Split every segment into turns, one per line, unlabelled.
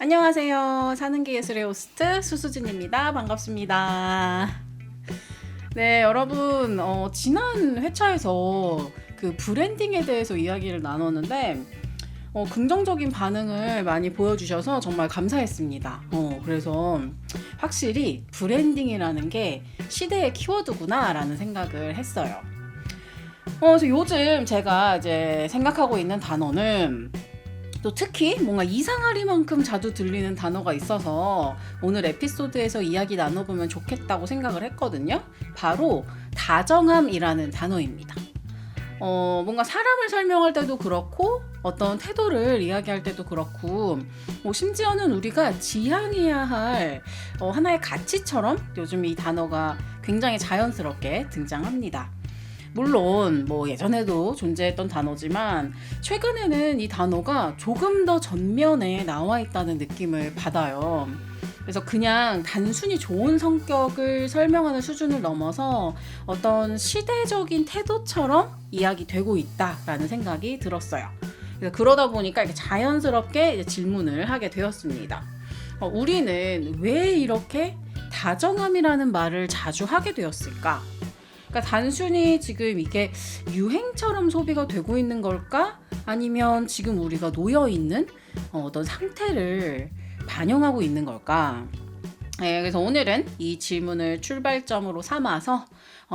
안녕하세요. 사는 게 예술의 호스트 수수진입니다. 반갑습니다. 네, 여러분, 지난 회차에서 그 브랜딩에 대해서 이야기를 나눴는데, 긍정적인 반응을 많이 보여주셔서 정말 감사했습니다. 그래서 확실히 브랜딩이라는 게 시대의 키워드구나라는 생각을 했어요. 그래서 요즘 제가 이제 생각하고 있는 단어는 또 특히 뭔가 이상하리만큼 자주 들리는 단어가 있어서 오늘 에피소드에서 이야기 나눠보면 좋겠다고 생각을 했거든요. 바로 다정함이라는 단어입니다. 뭔가 사람을 설명할 때도 그렇고 어떤 태도를 이야기할 때도 그렇고 심지어는 우리가 지향해야 할 하나의 가치처럼 요즘 이 단어가 굉장히 자연스럽게 등장합니다. 물론 뭐 예전에도 존재했던 단어지만 최근에는 이 단어가 조금 더 전면에 나와 있다는 느낌을 받아요. 그래서 그냥 단순히 좋은 성격을 설명하는 수준을 넘어서 어떤 시대적인 태도처럼 이야기되고 있다라는 생각이 들었어요. 그래서 그러다 보니까 이렇게 자연스럽게 이제 질문을 하게 되었습니다. 우리는 왜 이렇게 다정함이라는 말을 자주 하게 되었을까? 그러니까 단순히 지금 이게 유행처럼 소비가 되고 있는 걸까? 아니면 지금 우리가 놓여 있는 어떤 상태를 반영하고 있는 걸까? 네, 그래서 오늘은 이 질문을 출발점으로 삼아서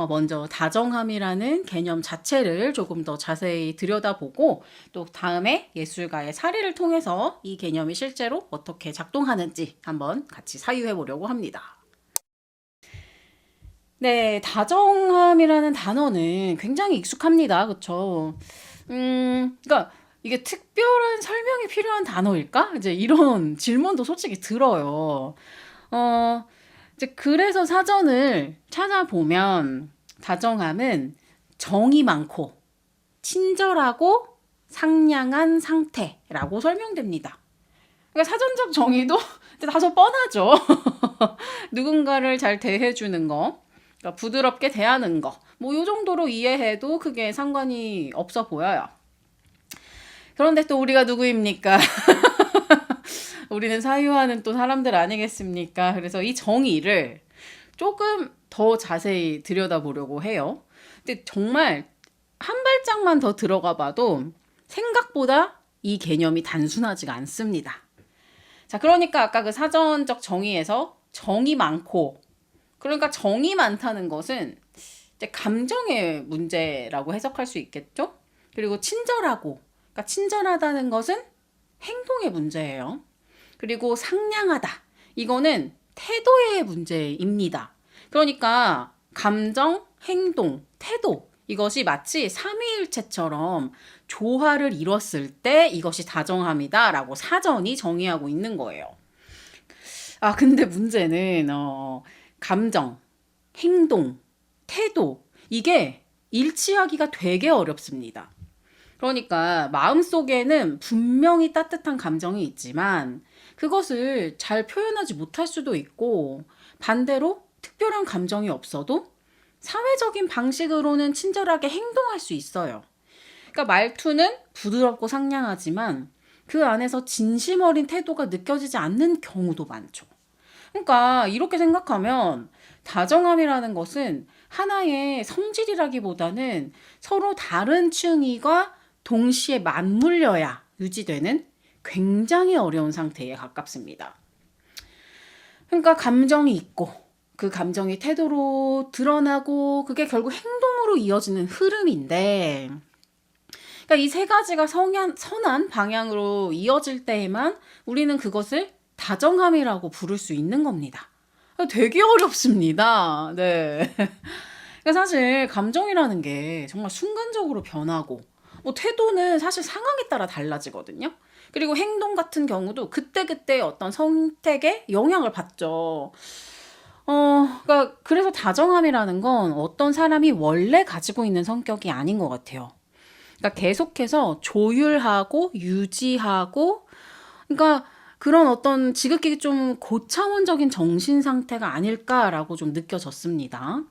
먼저 다정함이라는 개념 자체를 조금 더 자세히 들여다보고 또 다음에 예술가의 사례를 통해서 이 개념이 실제로 어떻게 작동하는지 한번 같이 사유해 보려고 합니다. 네, 다정함이라는 단어는 굉장히 익숙합니다. 그쵸? 그러니까 이게 특별한 설명이 필요한 단어일까? 이제 이런 질문도 솔직히 들어요. 어, 이제 그래서 사전을 찾아보면 다정함은 정이 많고 친절하고 상냥한 상태라고 설명됩니다. 그러니까 사전적 정의도 다소 뻔하죠. 누군가를 잘 대해주는 거, 그러니까 부드럽게 대하는 거, 뭐 요 정도로 이해해도 크게 상관이 없어 보여요. 그런데 또 우리가 누구입니까? 우리는 사유하는 또 사람들 아니겠습니까? 그래서 이 정의를 조금 더 자세히 들여다보려고 해요. 근데 정말 한 발짝만 더 들어가 봐도 생각보다 이 개념이 단순하지가 않습니다. 자, 그러니까 아까 그 사전적 정의에서 정이 많고, 그러니까 정이 많다는 것은 이제 감정의 문제라고 해석할 수 있겠죠? 그리고 친절하고, 그러니까 친절하다는 것은 행동의 문제예요. 그리고 상냥하다. 이거는 태도의 문제입니다. 그러니까 감정, 행동, 태도. 이것이 마치 삼위일체처럼 조화를 이뤘을 때 이것이 다정함이다라고 사전이 정의하고 있는 거예요. 근데 문제는 감정, 행동, 태도 이게 일치하기가 되게 어렵습니다. 그러니까 마음속에는 분명히 따뜻한 감정이 있지만 그것을 잘 표현하지 못할 수도 있고 반대로 특별한 감정이 없어도 사회적인 방식으로는 친절하게 행동할 수 있어요. 그러니까 말투는 부드럽고 상냥하지만 그 안에서 진심 어린 태도가 느껴지지 않는 경우도 많죠. 그러니까 이렇게 생각하면 다정함이라는 것은 하나의 성질이라기보다는 서로 다른 층위가 동시에 맞물려야 유지되는 굉장히 어려운 상태에 가깝습니다. 그러니까 감정이 있고 그 감정이 태도로 드러나고 그게 결국 행동으로 이어지는 흐름인데 그러니까 이 세 가지가 선한 방향으로 이어질 때에만 우리는 그것을 다정함이라고 부를 수 있는 겁니다. 되게 어렵습니다. 네. 그러니까 사실 감정이라는 게 정말 순간적으로 변하고 뭐 태도는 사실 상황에 따라 달라지거든요. 그리고 행동 같은 경우도 그때그때 어떤 선택에 영향을 받죠. 그러니까 그래서 다정함이라는 건 어떤 사람이 원래 가지고 있는 성격이 아닌 것 같아요. 그러니까 계속해서 조율하고 유지하고 그러니까 그런 어떤 지극히 좀 고차원적인 정신 상태가 아닐까라고 좀 느껴졌습니다.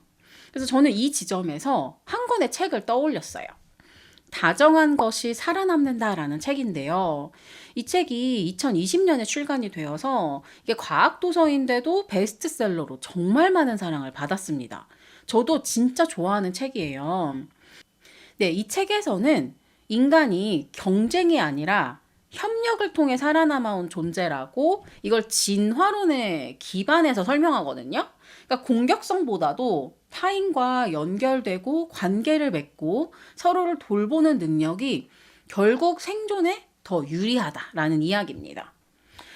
그래서 저는 이 지점에서 한 권의 책을 떠올렸어요. 다정한 것이 살아남는다라는 책인데요. 이 책이 2020년에 출간이 되어서 이게 과학 도서인데도 베스트셀러로 정말 많은 사랑을 받았습니다. 저도 진짜 좋아하는 책이에요. 네, 이 책에서는 인간이 경쟁이 아니라 협력을 통해 살아남아온 존재라고 이걸 진화론에 기반해서 설명하거든요. 그러니까 공격성보다도 타인과 연결되고 관계를 맺고 서로를 돌보는 능력이 결국 생존에 더 유리하다라는 이야기입니다.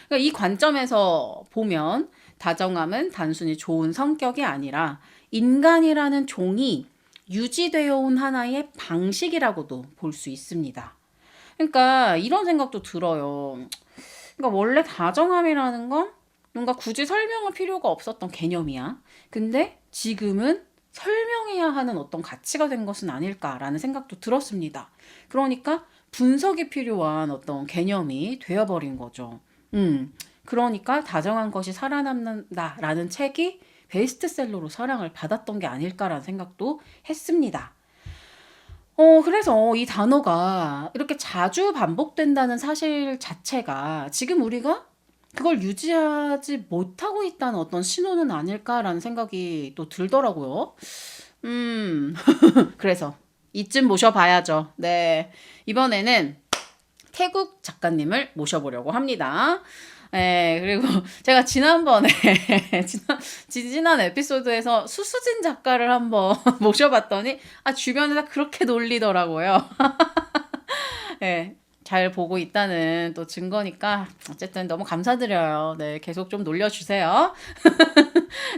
그러니까 이 관점에서 보면 다정함은 단순히 좋은 성격이 아니라 인간이라는 종이 유지되어 온 하나의 방식이라고도 볼 수 있습니다. 그러니까 이런 생각도 들어요. 그러니까 원래 다정함이라는 건 뭔가 굳이 설명할 필요가 없었던 개념이야. 근데 지금은 설명해야 하는 어떤 가치가 된 것은 아닐까라는 생각도 들었습니다. 그러니까 분석이 필요한 어떤 개념이 되어버린 거죠. 그러니까 다정한 것이 살아남는다라는 책이 베스트셀러로 사랑을 받았던 게 아닐까라는 생각도 했습니다. 그래서 이 단어가 이렇게 자주 반복된다는 사실 자체가 지금 우리가 그걸 유지하지 못하고 있다는 어떤 신호는 아닐까라는 생각이 또 들더라고요. 그래서 이쯤 모셔봐야죠. 네. 이번에는 태국 작가님을 모셔보려고 합니다. 네, 그리고 제가 지난번에, 지난 에피소드에서 수수진 작가를 한번 모셔봤더니, 주변에서 그렇게 놀리더라고요. 네, 잘 보고 있다는 또 증거니까, 어쨌든 너무 감사드려요. 네, 계속 좀 놀려주세요.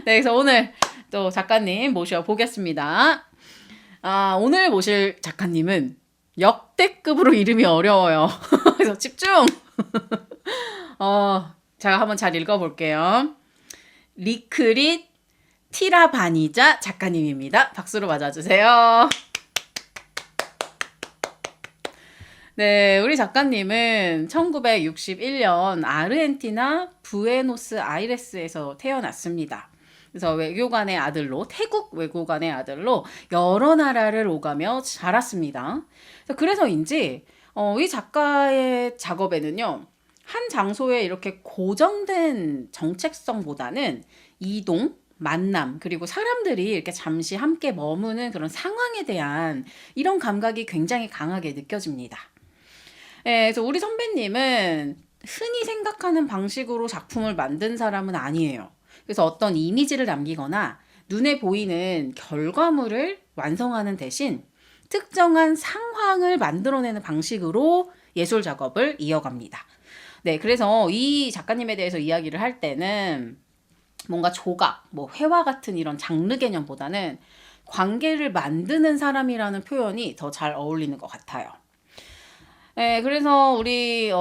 네, 그래서 오늘 또 작가님 모셔보겠습니다. 오늘 모실 작가님은 역대급으로 이름이 어려워요. 그래서 집중! 제가 한번 잘 읽어볼게요. 리크릿 티라바니자 작가님입니다. 박수로 맞아주세요. 네, 우리 작가님은 1961년 아르헨티나 부에노스아이레스에서 태어났습니다. 그래서 외교관의 아들로, 태국 외교관의 아들로 여러 나라를 오가며 자랐습니다. 그래서인지 이 작가의 작업에는요, 한 장소에 이렇게 고정된 정체성보다는 이동, 만남, 그리고 사람들이 이렇게 잠시 함께 머무는 그런 상황에 대한 이런 감각이 굉장히 강하게 느껴집니다. 네, 그래서 우리 선배님은 흔히 생각하는 방식으로 작품을 만든 사람은 아니에요. 그래서 어떤 이미지를 남기거나 눈에 보이는 결과물을 완성하는 대신 특정한 상황을 만들어내는 방식으로 예술 작업을 이어갑니다. 네, 그래서 이 작가님에 대해서 이야기를 할 때는 뭔가 조각, 뭐 회화 같은 이런 장르 개념보다는 관계를 만드는 사람이라는 표현이 더 잘 어울리는 것 같아요. 네, 그래서 우리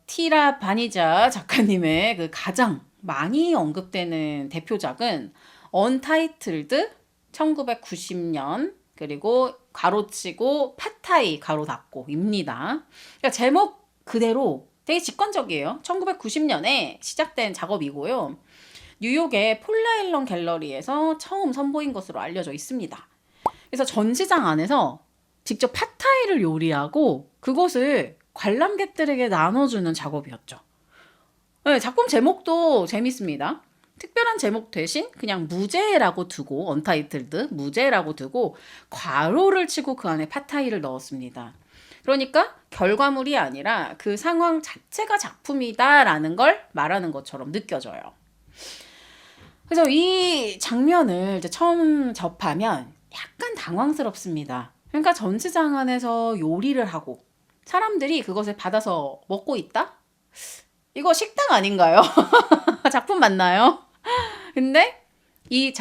티라 바니자 작가님의 그 가장 많이 언급되는 대표작은 언타이틀드 1990년 그리고 가로치고 팟타이 가로 닫고입니다. 그러니까 제목 그대로 되게 직관적이에요. 1990년에 시작된 작업이고요. 뉴욕의 폴라앨런 갤러리에서 처음 선보인 것으로 알려져 있습니다. 그래서 전시장 안에서 직접 팟타이를 요리하고 그것을 관람객들에게 나눠주는 작업이었죠. 네, 작품 제목도 재밌습니다. 특별한 제목 대신 그냥 무제라고 두고 언타이틀드 무제라고 두고 괄호를 치고 그 안에 팟타이를 넣었습니다. 그러니까 결과물이 아니라 그 상황 자체가 작품이다라는 걸 말하는 것처럼 느껴져요. 그래서 이 장면을 이제 처음 접하면 약간 당황스럽습니다. 그러니까 전시장 안에서 요리를 하고 사람들이 그것을 받아서 먹고 있다? 이거 식당 아닌가요? 작품 맞나요? 근데 이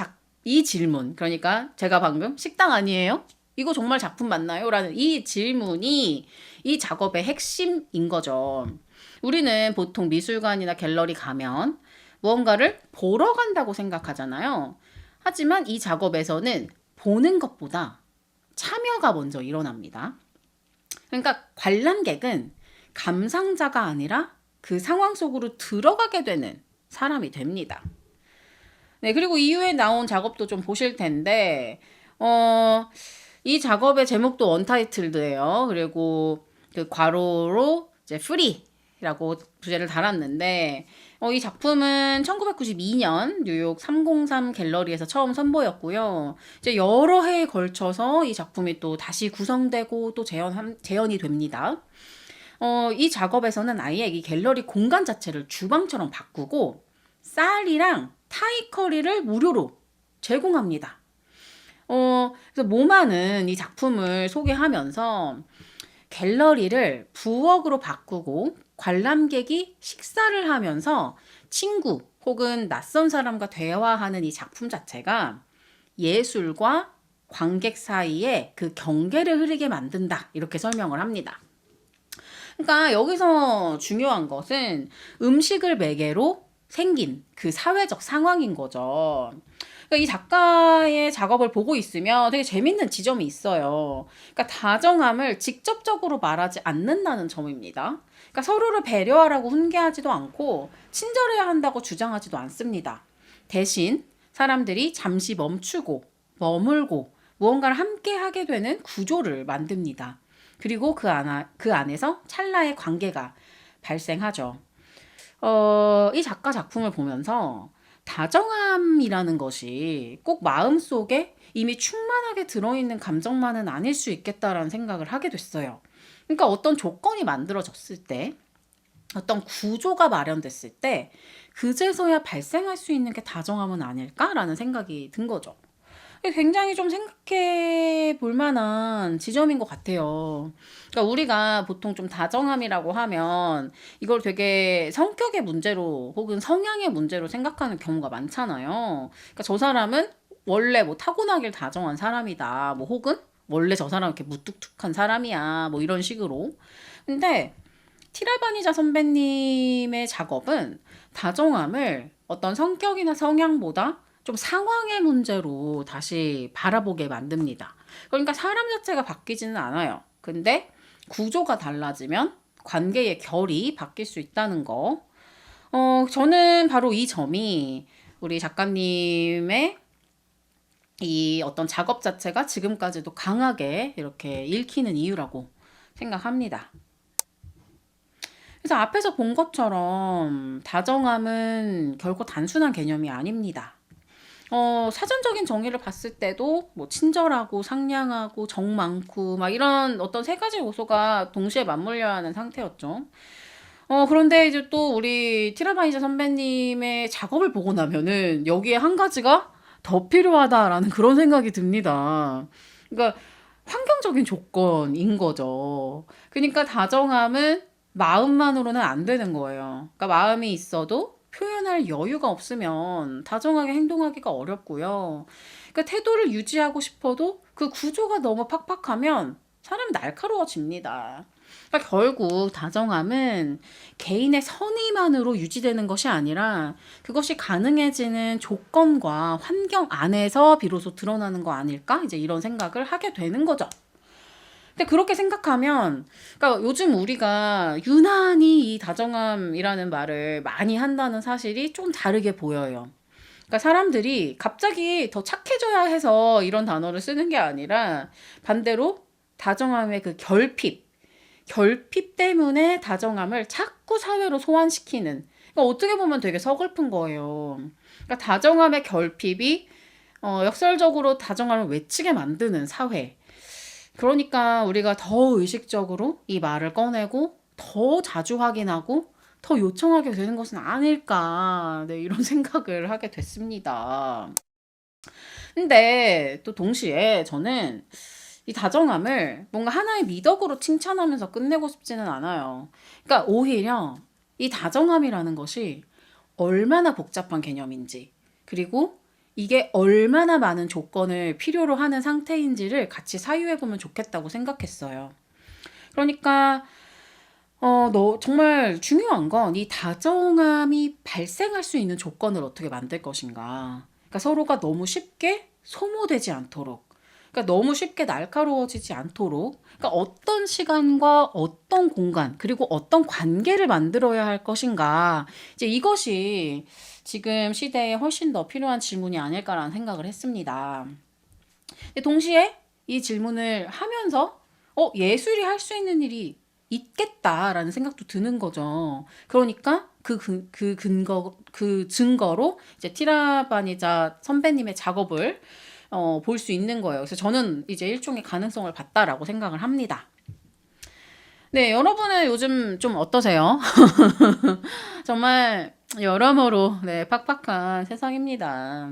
질문, 그러니까 제가 방금 식당 아니에요? 이거 정말 작품 맞나요? 라는 이 질문이 이 작업의 핵심인 거죠. 우리는 보통 미술관이나 갤러리 가면 무언가를 보러 간다고 생각하잖아요. 하지만 이 작업에서는 보는 것보다 참여가 먼저 일어납니다. 그러니까 관람객은 감상자가 아니라 그 상황 속으로 들어가게 되는 사람이 됩니다. 네, 그리고 이후에 나온 작업도 좀 보실 텐데, 이 작업의 제목도 언타이틀드예요. 그리고 그 괄호로 이제 프리라고 부제를 달았는데 이 작품은 1992년 뉴욕 303 갤러리에서 처음 선보였고요. 이제 여러 해에 걸쳐서 이 작품이 또 다시 구성되고 또 재현이 됩니다. 이 작업에서는 아예 이 갤러리 공간 자체를 주방처럼 바꾸고 쌀이랑 타이커리를 무료로 제공합니다. 그래서 모마는 이 작품을 소개하면서 갤러리를 부엌으로 바꾸고 관람객이 식사를 하면서 친구 혹은 낯선 사람과 대화하는 이 작품 자체가 예술과 관객 사이에 그 경계를 흐리게 만든다. 이렇게 설명을 합니다. 그러니까 여기서 중요한 것은 음식을 매개로 생긴 그 사회적 상황인 거죠. 그러니까 이 작가의 작업을 보고 있으면 되게 재밌는 지점이 있어요. 그러니까 다정함을 직접적으로 말하지 않는다는 점입니다. 그러니까 서로를 배려하라고 훈계하지도 않고 친절해야 한다고 주장하지도 않습니다. 대신 사람들이 잠시 멈추고 머물고 무언가를 함께 하게 되는 구조를 만듭니다. 그리고 그 안에서 찰나의 관계가 발생하죠. 이 작가 작품을 보면서 다정함이라는 것이 꼭 마음속에 이미 충만하게 들어있는 감정만은 아닐 수 있겠다라는 생각을 하게 됐어요. 그러니까 어떤 조건이 만들어졌을 때, 어떤 구조가 마련됐을 때, 그제서야 발생할 수 있는 게 다정함은 아닐까라는 생각이 든 거죠. 굉장히 좀 생각해 볼 만한 지점인 것 같아요. 그러니까 우리가 보통 좀 다정함이라고 하면 이걸 되게 성격의 문제로 혹은 성향의 문제로 생각하는 경우가 많잖아요. 그러니까 저 사람은 원래 뭐 타고나길 다정한 사람이다. 뭐 혹은 원래 저 사람 이렇게 무뚝뚝한 사람이야. 뭐 이런 식으로. 근데 티라바니자 선배님의 작업은 다정함을 어떤 성격이나 성향보다 좀 상황의 문제로 다시 바라보게 만듭니다. 그러니까 사람 자체가 바뀌지는 않아요. 근데 구조가 달라지면 관계의 결이 바뀔 수 있다는 거. 저는 바로 이 점이 우리 작가님의 이 어떤 작업 자체가 지금까지도 강하게 이렇게 읽히는 이유라고 생각합니다. 그래서 앞에서 본 것처럼 다정함은 결코 단순한 개념이 아닙니다. 사전적인 정의를 봤을 때도 뭐 친절하고 상냥하고 정 많고 막 이런 어떤 세 가지 요소가 동시에 맞물려야 하는 상태였죠. 그런데 이제 또 우리 티라바이자 선배님의 작업을 보고 나면은 여기에 한 가지가 더 필요하다라는 그런 생각이 듭니다. 그러니까 환경적인 조건인 거죠. 그러니까 다정함은 마음만으로는 안 되는 거예요. 그러니까 마음이 있어도 표현할 여유가 없으면 다정하게 행동하기가 어렵고요. 그러니까 태도를 유지하고 싶어도 그 구조가 너무 팍팍하면 사람이 날카로워집니다. 그러니까 결국 다정함은 개인의 선의만으로 유지되는 것이 아니라 그것이 가능해지는 조건과 환경 안에서 비로소 드러나는 거 아닐까? 이제 이런 생각을 하게 되는 거죠. 근데 그렇게 생각하면, 그러니까 요즘 우리가 유난히 이 다정함이라는 말을 많이 한다는 사실이 좀 다르게 보여요. 그러니까 사람들이 갑자기 더 착해져야 해서 이런 단어를 쓰는 게 아니라 반대로 다정함의 그 결핍 때문에 다정함을 자꾸 사회로 소환시키는, 그러니까 어떻게 보면 되게 서글픈 거예요. 그러니까 다정함의 결핍이 역설적으로 다정함을 외치게 만드는 사회. 그러니까 우리가 더 의식적으로 이 말을 꺼내고 더 자주 확인하고 더 요청하게 되는 것은 아닐까. 네, 이런 생각을 하게 됐습니다. 근데 또 동시에 저는 이 다정함을 뭔가 하나의 미덕으로 칭찬하면서 끝내고 싶지는 않아요. 그러니까 오히려 이 다정함이라는 것이 얼마나 복잡한 개념인지, 그리고 이게 얼마나 많은 조건을 필요로 하는 상태인지를 같이 사유해보면 좋겠다고 생각했어요. 그러니까 정말 중요한 건 이 다정함이 발생할 수 있는 조건을 어떻게 만들 것인가. 그러니까 서로가 너무 쉽게 소모되지 않도록, 그러니까 너무 쉽게 날카로워지지 않도록, 그러니까 어떤 시간과 어떤 공간, 그리고 어떤 관계를 만들어야 할 것인가. 이제 이것이 지금 시대에 훨씬 더 필요한 질문이 아닐까라는 생각을 했습니다. 동시에
이 질문을 하면서 예술이 할 수 있는 일이 있겠다라는 생각도 드는 거죠. 그러니까 그 증거로 이제 티라바니자 선배님의 작업을 볼 수 있는 거예요. 그래서 저는 이제 일종의 가능성을 봤다라고 생각을 합니다. 네, 여러분은 요즘 좀 어떠세요? 정말 여러모로 네, 팍팍한 세상입니다.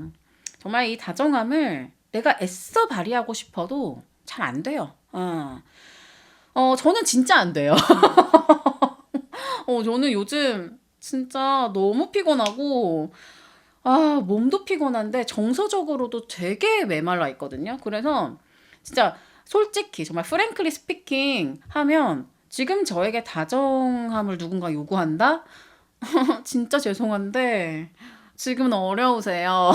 정말 이 다정함을 내가 애써 발휘하고 싶어도 잘 안 돼요. 저는 진짜 안 돼요. 저는 요즘 진짜 너무 피곤하고, 몸도 피곤한데 정서적으로도 되게 메말라 있거든요. 그래서 진짜 솔직히 정말 프랭클리 스피킹 하면 지금 저에게 다정함을 누군가 요구한다? 진짜 죄송한데 지금은 어려우세요.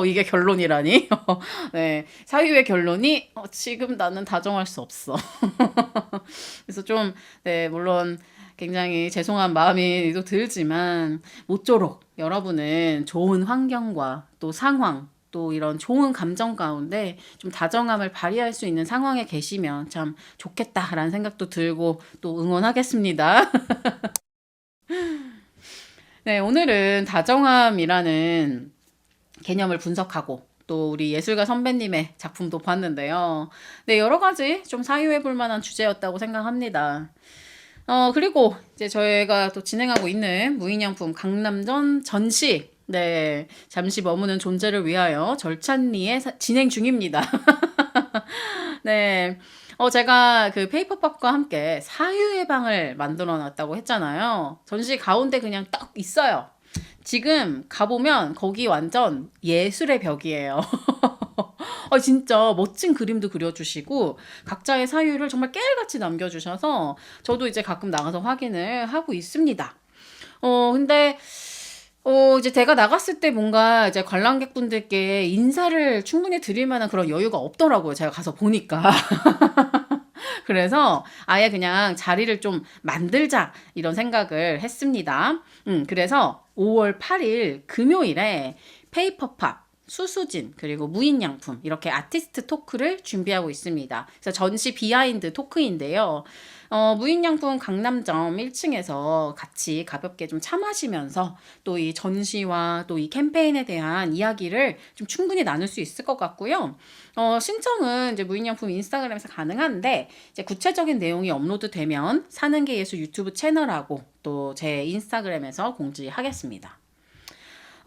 이게 결론이라니? 네, 사유의 결론이 지금 나는 다정할 수 없어. 그래서 좀, 네, 물론 굉장히 죄송한 마음이 또 들지만, 모쪼록 여러분은 좋은 환경과 또 상황, 또 이런 좋은 감정 가운데 좀 다정함을 발휘할 수 있는 상황에 계시면 참 좋겠다라는 생각도 들고 또 응원하겠습니다. 네, 오늘은 다정함이라는 개념을 분석하고 또 우리 예술가 선배님의 작품도 봤는데요. 네, 여러 가지 좀 사유해 볼 만한 주제였다고 생각합니다. 그리고 이제 저희가 또 진행하고 있는 무인양품 강남전 전시. 네, 잠시 머무는 존재를 위하여 절찬리에 진행 중입니다. 네. 제가 그 페이퍼팝과 함께 사유의 방을 만들어 놨다고 했잖아요. 전시 가운데 그냥 딱 있어요. 지금 가보면 거기 완전 예술의 벽이에요. 진짜 멋진 그림도 그려주시고 각자의 사유를 정말 깨알같이 남겨주셔서 저도 이제 가끔 나가서 확인을 하고 있습니다. 근데 이제 제가 나갔을 때 뭔가 이제 관람객분들께 인사를 충분히 드릴 만한 그런 여유가 없더라고요. 제가 가서 보니까. 그래서 아예 그냥 자리를 좀 만들자 이런 생각을 했습니다. 그래서 5월 8일 금요일에 페이퍼팝 수수진 그리고 무인양품 이렇게 아티스트 토크를 준비하고 있습니다. 그래서 전시 비하인드 토크인데요. 무인양품 강남점 1층에서 같이 가볍게 좀 차 마시면서 또 이 전시와 또 이 캠페인에 대한 이야기를 좀 충분히 나눌 수 있을 것 같고요. 신청은 이제 무인양품 인스타그램에서 가능한데 이제 구체적인 내용이 업로드되면 사는 게 예술 유튜브 채널하고 또 제 인스타그램에서 공지하겠습니다.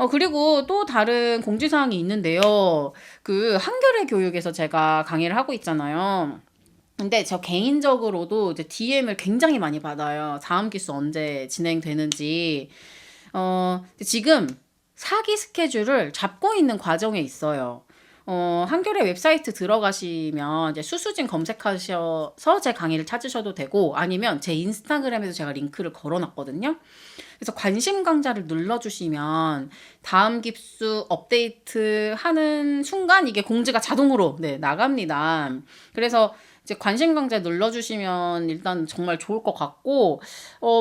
그리고 또 다른 공지사항이 있는데요. 그 한겨레 교육에서 제가 강의를 하고 있잖아요. 근데 저 개인적으로도 이제 DM을 굉장히 많이 받아요. 다음 기수 언제 진행되는지. 지금 사기 스케줄을 잡고 있는 과정에 있어요. 한겨레 웹사이트 들어가시면 이제 수수진 검색하셔서 제 강의를 찾으셔도 되고 아니면 제 인스타그램에도 제가 링크를 걸어놨거든요. 그래서 관심 강좌를 눌러주시면 다음 깁스 업데이트 하는 순간 이게 공지가 자동으로 네, 나갑니다. 그래서 이제 관심 강좌 눌러주시면 일단 정말 좋을 것 같고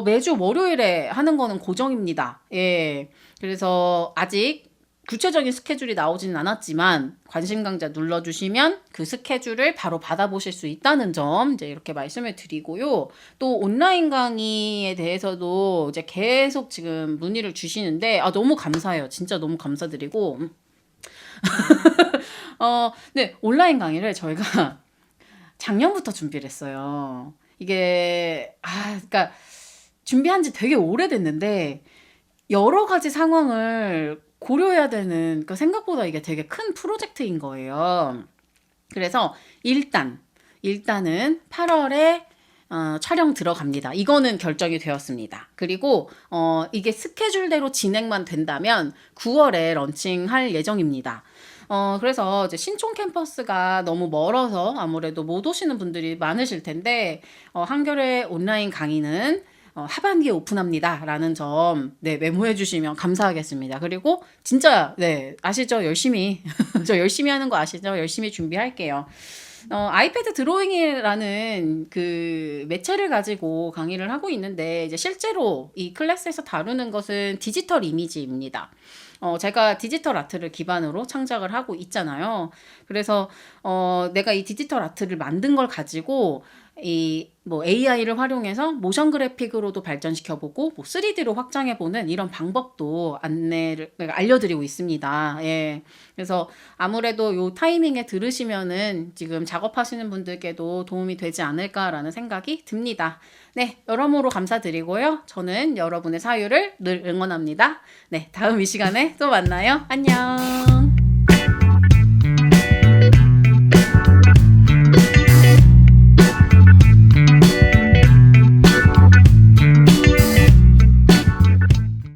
매주 월요일에 하는 거는 고정입니다. 예. 그래서 아직 구체적인 스케줄이 나오지는 않았지만 관심 강좌 눌러주시면 그 스케줄을 바로 받아보실 수 있다는 점 이제 이렇게 말씀을 드리고요. 또 온라인 강의에 대해서도 이제 계속 지금 문의를 주시는데 너무 감사해요. 진짜 너무 감사드리고 네 온라인 강의를 저희가 작년부터 준비를 했어요. 이게 그러니까 준비한 지 되게 오래됐는데 여러 가지 상황을 고려해야 되는 생각보다 이게 되게 큰 프로젝트인 거예요. 그래서 일단은 8월에 촬영 들어갑니다. 이거는 결정이 되었습니다. 그리고 이게 스케줄대로 진행만 된다면 9월에 런칭할 예정입니다. 그래서 이제 신촌 캠퍼스가 너무 멀어서 아무래도 못 오시는 분들이 많으실 텐데 한겨레 온라인 강의는 하반기에 오픈합니다. 라는 점, 네, 메모해 주시면 감사하겠습니다. 그리고 진짜, 네, 아시죠? 열심히, 저 열심히 하는 거 아시죠? 열심히 준비할게요. 아이패드 드로잉이라는 그 매체를 가지고 강의를 하고 있는데, 이제 실제로 이 클래스에서 다루는 것은 디지털 이미지입니다. 제가 디지털 아트를 기반으로 창작을 하고 있잖아요. 그래서 내가 이 디지털 아트를 만든 걸 가지고 이 뭐 AI를 활용해서 모션 그래픽으로도 발전시켜보고 뭐 3D로 확장해보는 이런 방법도 알려드리고 있습니다. 예. 그래서 아무래도 요 타이밍에 들으시면은 지금 작업하시는 분들께도 도움이 되지 않을까라는 생각이 듭니다. 네, 여러모로 감사드리고요. 저는 여러분의 사유를 늘 응원합니다. 네, 다음 이 시간에 또 만나요. 안녕.